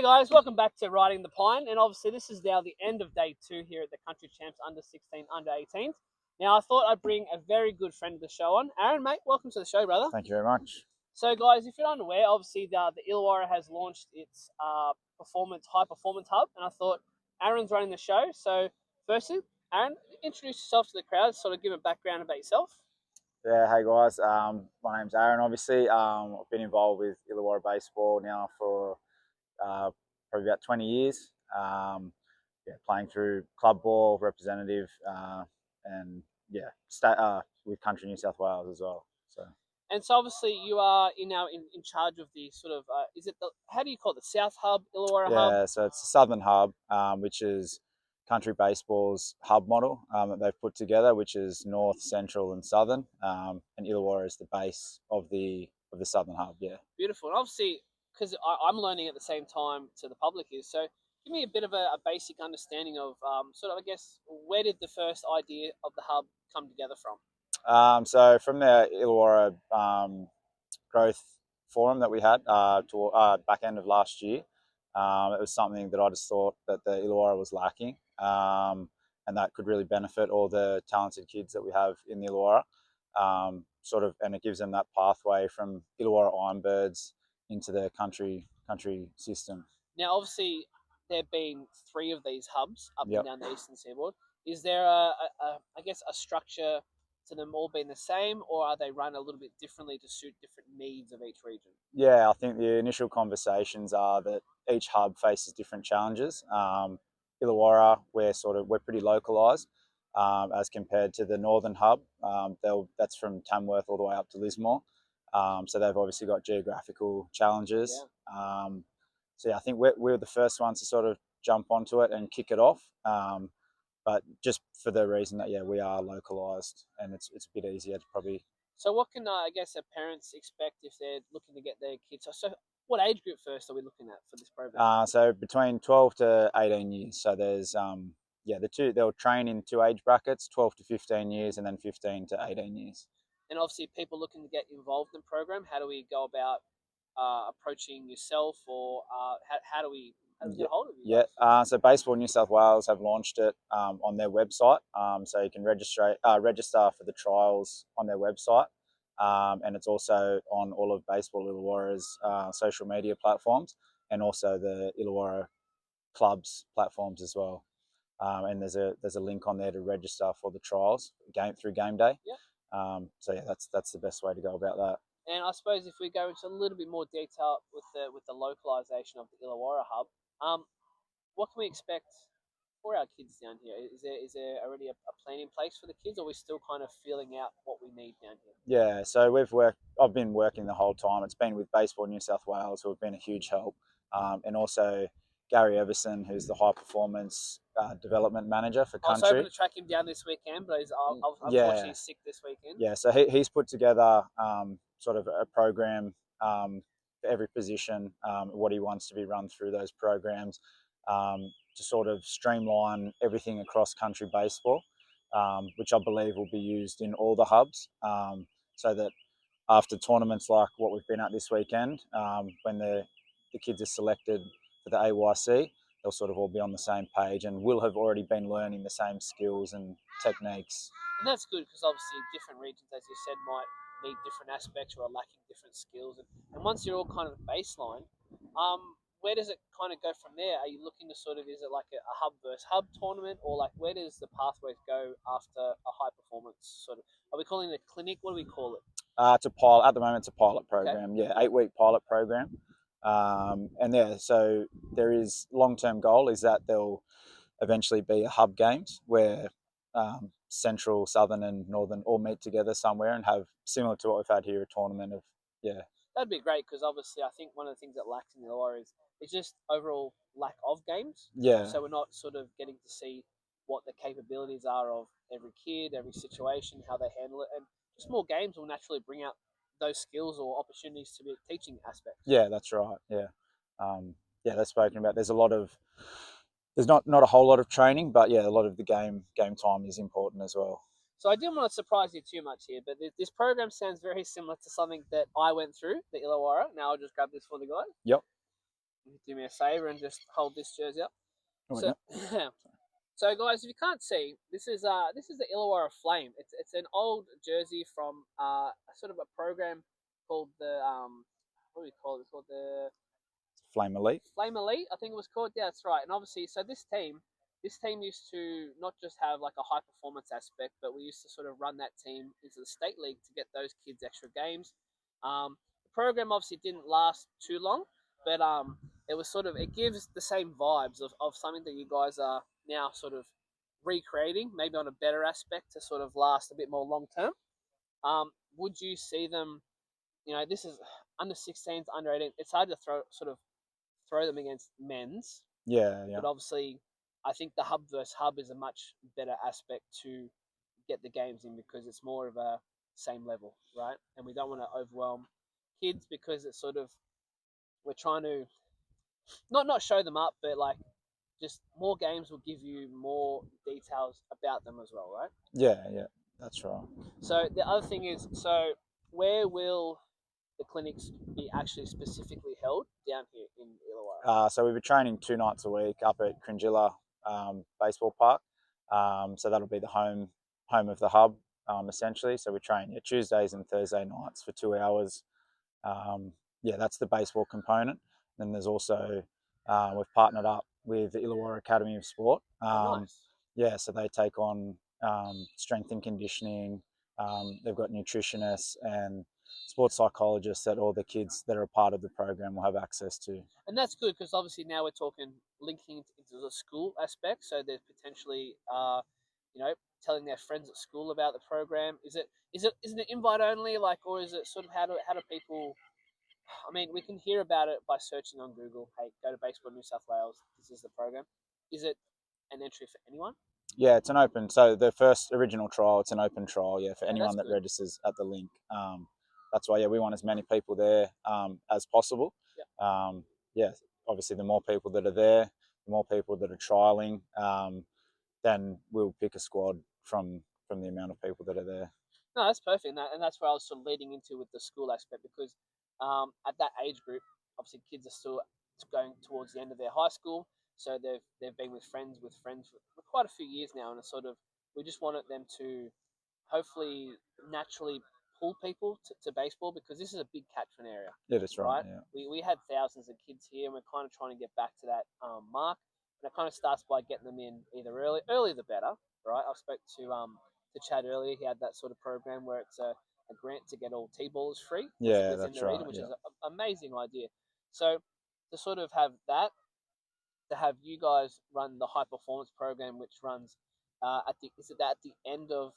guys, welcome back to Riding the Pine, and obviously this is now the end of day 2 here at the Country Champs under 16, under 18s. Now I thought I'd bring a very good friend of the show on. Aaron, mate, welcome to the show, brother. Thank you very much. So guys, if you're unaware, obviously the Illawarra has launched its high performance hub, and I thought Aaron's running the show. So firstly, Aaron, introduce yourself to the crowd, sort of give a background about yourself. Yeah, hey guys. My name's Aaron. Obviously, I've been involved with Illawarra baseball now for probably about 20 years. Playing through club ball, representative, and with Country New South Wales as well. So. And so obviously you are now in charge of the sort of is it the, how do you call it, the South Hub, Illawarra Hub? Yeah, so it's the Southern Hub, which is Country Baseball's hub model that they've put together, which is North, Central, and Southern. And Illawarra is the base of the Southern Hub. Yeah. Beautiful. And obviously, because I'm learning at the same time to the public is, so give me a bit of a basic understanding of sort of, I guess, where did the first idea of the hub come together from? So from the Illawarra growth forum that we had back end of last year, it was something that I just thought that the Illawarra was lacking, and that could really benefit all the talented kids that we have in the Illawarra. And it gives them that pathway from Illawarra Ironbirds into the country system. Now, obviously, there have been 3 of these hubs up Yep. and down the eastern seaboard. Is there I guess, a structure to them all being the same, or are they run a little bit differently to suit different needs of each region? Yeah, I think the initial conversations are that each hub faces different challenges. Illawarra, we're pretty localised as compared to the Northern hub. That's from Tamworth all the way up to Lismore. So they've obviously got geographical challenges. Yeah. I think we're the first ones to sort of jump onto it and kick it off. But just for the reason that we are localised, and it's a bit easier to probably. So what can I guess parents expect if they're looking to get their kids? So what age group first are we looking at for this program? So between 12 to 18 years. So there's they'll train in 2 age brackets, 12 to 15 years, and then 15 to 18 years. And obviously, people looking to get involved in the program, how do we go about approaching yourself, or how do we get a hold of you? Yeah, so Baseball New South Wales have launched it on their website. So you can register for the trials on their website. And it's also on all of Baseball Illawarra's social media platforms, and also the Illawarra club's platforms as well. And there's a link on there to register for the trials through game day. Yeah. That's the best way to go about that. And I suppose if we go into a little bit more detail with the localization of the Illawarra hub, what can we expect for our kids down here? Is there already a plan in place for the kids, or are we still kind of feeling out what we need down here? Yeah, so I've been working the whole time. It's been with Baseball New South Wales, who have been a huge help, and also Gary Everson, who's the high performance development manager for Country. I was hoping to track him down this weekend, but he's unfortunately sick this weekend. Yeah, so he's put together sort of a program for every position, what he wants to be run through those programs, to sort of streamline everything across country baseball, which I believe will be used in all the hubs, so that after tournaments like what we've been at this weekend, when the kids are selected for the AYC, they'll sort of all be on the same page and will have already been learning the same skills and techniques. And that's good, because obviously different regions, as you said, might need different aspects or are lacking different skills. And once you're all kind of baseline, where does it kind of go from there? Are you looking to sort of, is it like a hub versus hub tournament, or like where does the pathways go after a high performance sort of? Are we calling it a clinic? What do we call it? It's a pilot. At the moment, it's a pilot program. Okay. Yeah, 8-week pilot program. So there is long-term goal is that there'll eventually be a hub games where Central, Southern, and Northern all meet together somewhere and have, similar to what we've had here, a tournament of. That'd be great, because obviously I think one of the things that lacks in the Illawarra is just overall lack of games. Yeah. So we're not sort of getting to see what the capabilities are of every kid, every situation, how they handle it, and just more games will naturally bring out those skills or opportunities to be a teaching aspect. Yeah, that's right. Yeah. They've spoken about. There's not a whole lot of training, but a lot of the game time is important as well. So I didn't want to surprise you too much here, but this program sounds very similar to something that I went through, the Illawarra. Now I'll just grab this for the guys. Yep. Do me a favour and just hold this jersey up. Oh, So, yeah. so guys, if you can't see, this is the Illawarra Flame. It's an old jersey from sort of a program called the what do we call it? It's called the Flame Elite. Flame Elite, I think it was called. Yeah, that's right. And obviously, so this team used to not just have like a high performance aspect, but we used to sort of run that team into the state league to get those kids extra games. The program obviously didn't last too long, but it was sort of it gives the same vibes of something that you guys are now sort of recreating, maybe on a better aspect to sort of last a bit more long term. Would you see them? This is under 16s, under 18. It's hard to throw them against men's, Yeah, yeah. but obviously, I think the hub versus hub is a much better aspect to get the games in because it's more of a same level, right? And we don't want to overwhelm kids because it's sort of we're trying to not show them up, but like just more games will give you more details about them as well, right? Yeah, yeah. That's right. So the other thing is, so where will the clinics be actually specifically held down here in Illawarra? So we'll be training 2 nights a week up at Cringilla Baseball Park. So that'll be the home of the hub, essentially. So we train Tuesdays and Thursday nights for 2 hours. Yeah, that's the baseball component. Then there's also we've partnered up with the Illawarra Academy of Sport. Oh, nice. Yeah, so they take on strength and conditioning. They've got nutritionists and sports psychologists that all the kids that are a part of the program will have access to. And that's good because obviously now we're talking linking into the school aspect. So there's potentially, you know, telling their friends at school about the program. Isn't it invite only, like, or is it sort of how do people? I mean, we can hear about it by searching on Google. Hey, go to Baseball New South Wales. This is the program. Is it an entry for anyone? Yeah, it's an open. So the first original trial, it's an open trial. Yeah, for Okay, anyone that's that good. registers at the link. That's why. Yeah, we want as many people there as possible. Yeah. Yeah, obviously, the more people that are there, the more people that are trialing, then we'll pick a squad from the amount of people that are there. No, that's perfect, and that's where I was sort of leading into with the school aspect because at that age group, obviously kids are still going towards the end of their high school, so they've been with friends for quite a few years now, and it's sort of we just wanted them to hopefully naturally pull people to baseball because this is a big catchment area, Yeah, that's right. right? Yeah, We had thousands of kids here, and we're kind of trying to get back to that mark, and it kind of starts by getting them in either early the better, right? I spoke to Chad earlier. He had that sort of program where it's a grant to get all T-ballers free yeah, within that's the region, right. which Yeah. is an amazing idea. So to sort of have that, to have you guys run the high performance program, which runs is it at the end of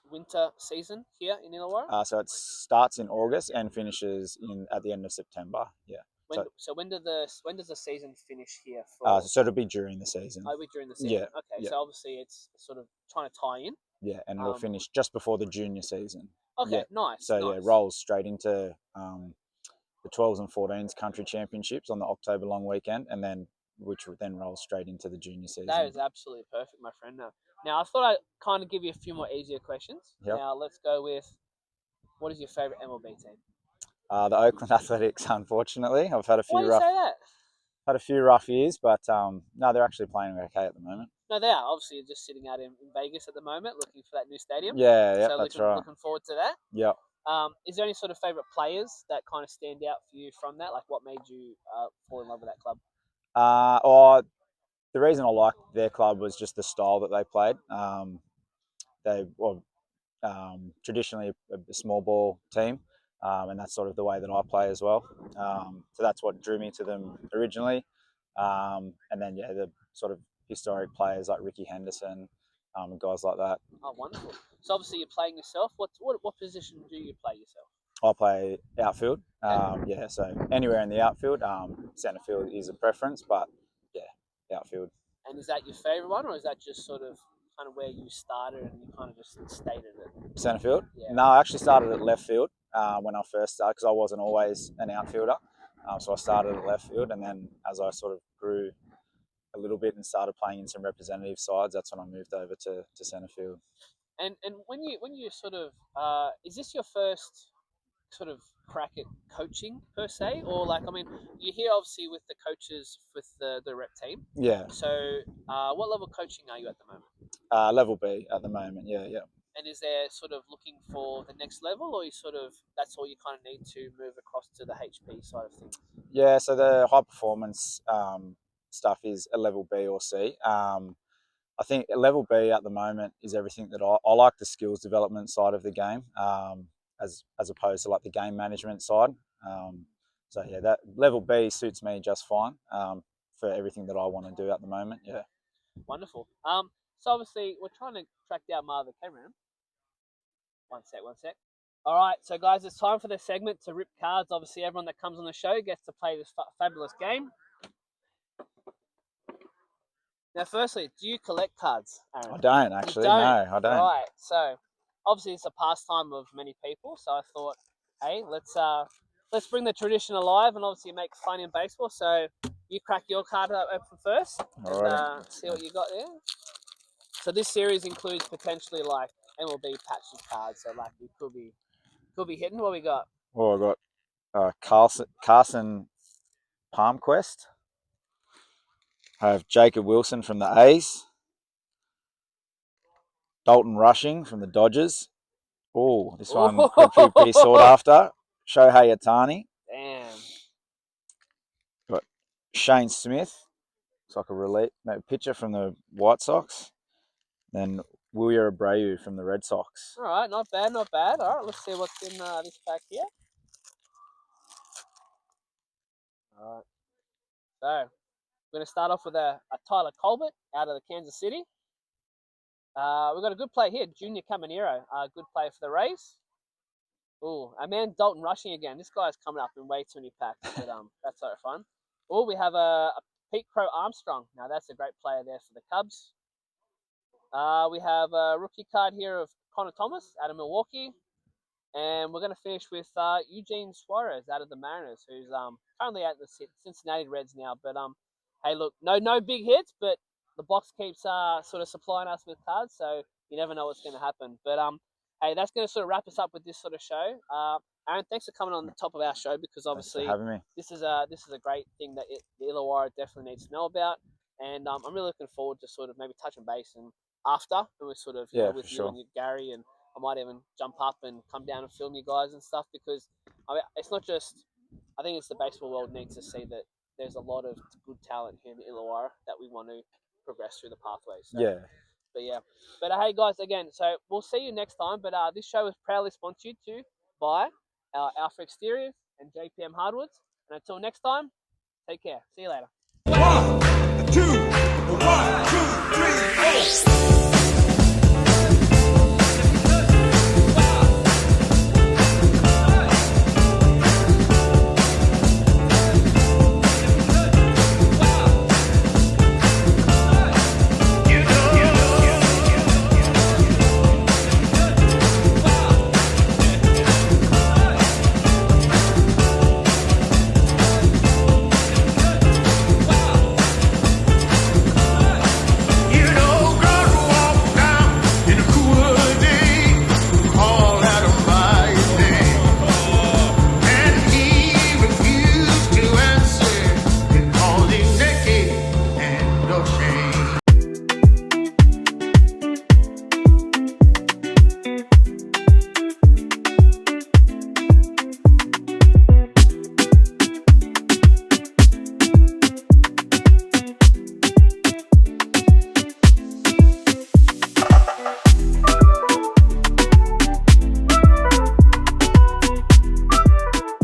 winter season here in Illawarra? So it starts in August and finishes in at the end of September. Yeah. When So so when does the season finish here uh, for? so it'll be during the season. Oh, we during the season. Yeah, Okay, yeah, so obviously it's sort of trying to tie in. yeah, and it'll Um, finish just before the junior season. okay, Yeah. nice, So yeah, nice. rolls straight into the 12s and 14s country championships on the October long weekend, and then which then rolls straight into the junior That season. is absolutely perfect, my friend. Now I thought I'd kind of give you a few more easier questions. Yep. Now let's go with what is your favorite MLB team? The Oakland Athletics, unfortunately, I've had a Why few do you say rough that? years, but no, they're actually playing okay at the moment. No, they are obviously just sitting out in Vegas at the moment, looking for that new stadium. Yeah, yeah, So that's right. looking forward to that. Yep. Is there any sort of favorite players that kind of stand out for you from that? Like, what made you fall in love with that club? Or the reason I liked their club was just the style that they played. They were traditionally a small ball team, and that's sort of the way that I play as well. So that's what drew me to them originally. And then, yeah, the sort of historic players like Ricky Henderson and guys like that. Oh, wonderful. So obviously you're playing yourself. What position do you play yourself? I play outfield. Okay. Yeah, so anywhere in the outfield. Centre field is a preference, but yeah, outfield. And is that your favorite one, or is that just sort of kind of where you started and you kind of just stated it? Centre field? Yeah. No, I actually started at left field when I first started because I wasn't always an outfielder. So I started at left field, and then as I sort of grew a little bit and started playing in some representative sides, that's when I moved over to centre field. And when you sort of is this your first sort of crack at coaching per se, or like I mean, you're here obviously with the coaches with the rep team. Yeah. So, what level of coaching are you at the moment? Level B at the moment. Yeah, yeah. And is there sort of looking for the next level, or you sort of that's all you kind of need to move across to the HP side of things? Yeah, so the high performance stuff is a level B or C. I think a level B at the moment is everything that I like the skills development side of the game, as opposed to like the game management side. So yeah, that level B suits me just fine for everything that I want to do at the moment. Yeah. Wonderful. So obviously we're trying to track down Marvin Cameron. One sec, one sec. All right, so guys, it's time for the segment to rip cards. Obviously, everyone that comes on the show gets to play this fabulous game. Now, firstly, do you collect cards, Aaron? I don't actually. You don't? No, I don't. Right. So, obviously, it's a pastime of many people. So I thought, hey, let's bring the tradition alive and obviously make fun in baseball. So you crack your card open first and see what you got there. So this series includes potentially like MLB patches cards. So like we could be hitting. What we got? Oh, I got Carson Palmquist. I have Jacob Wilson from the A's. Dalton Rushing from the Dodgers. Oh, this one pretty sought after. Shohei Ohtani. Damn. Got Shane Smith. It's like a pitcher from the White Sox. Then Wilyer Abreu from the Red Sox. All right, not bad, not bad. All right, let's see what's in this pack here. All right. So we're going to start off with a Tyler Colbert out of the Kansas City. We've got a good play here, Junior Caminero, good play for the Rays. Oh, our man Dalton Rushing again. This guy's coming up in way too many packs, but that's sort of fun. Oh, we have a Pete Crow Armstrong. Now that's a great player there for the Cubs. We have a rookie card here of Connor Thomas out of Milwaukee. And we're going to finish with Eugene Suarez out of the Mariners, who's currently at the Cincinnati Reds now. But hey, look, no big hits, but the box keeps sort of supplying us with cards, so you never know what's going to happen. But hey, that's going to sort of wrap us up with this sort of show. Aaron, thanks for coming on the top of our show because obviously this is a great thing that the Illawarra definitely needs to know about, and I'm really looking forward to sort of maybe touching base and after, and we're sort of with you and Gary, and I might even jump up and come down and film you guys and stuff because I mean, it's not just. I think it's the baseball world needs to see that there's a lot of good talent here in Illawarra that we want to progress through the pathway. So, but hey guys, again, so we'll see you next time. But this show is proudly sponsored to by Alpha Exteriors and JPM Hardwoods. And until next time, take care. See you later. 1, 2, 1, 2, 3, 4.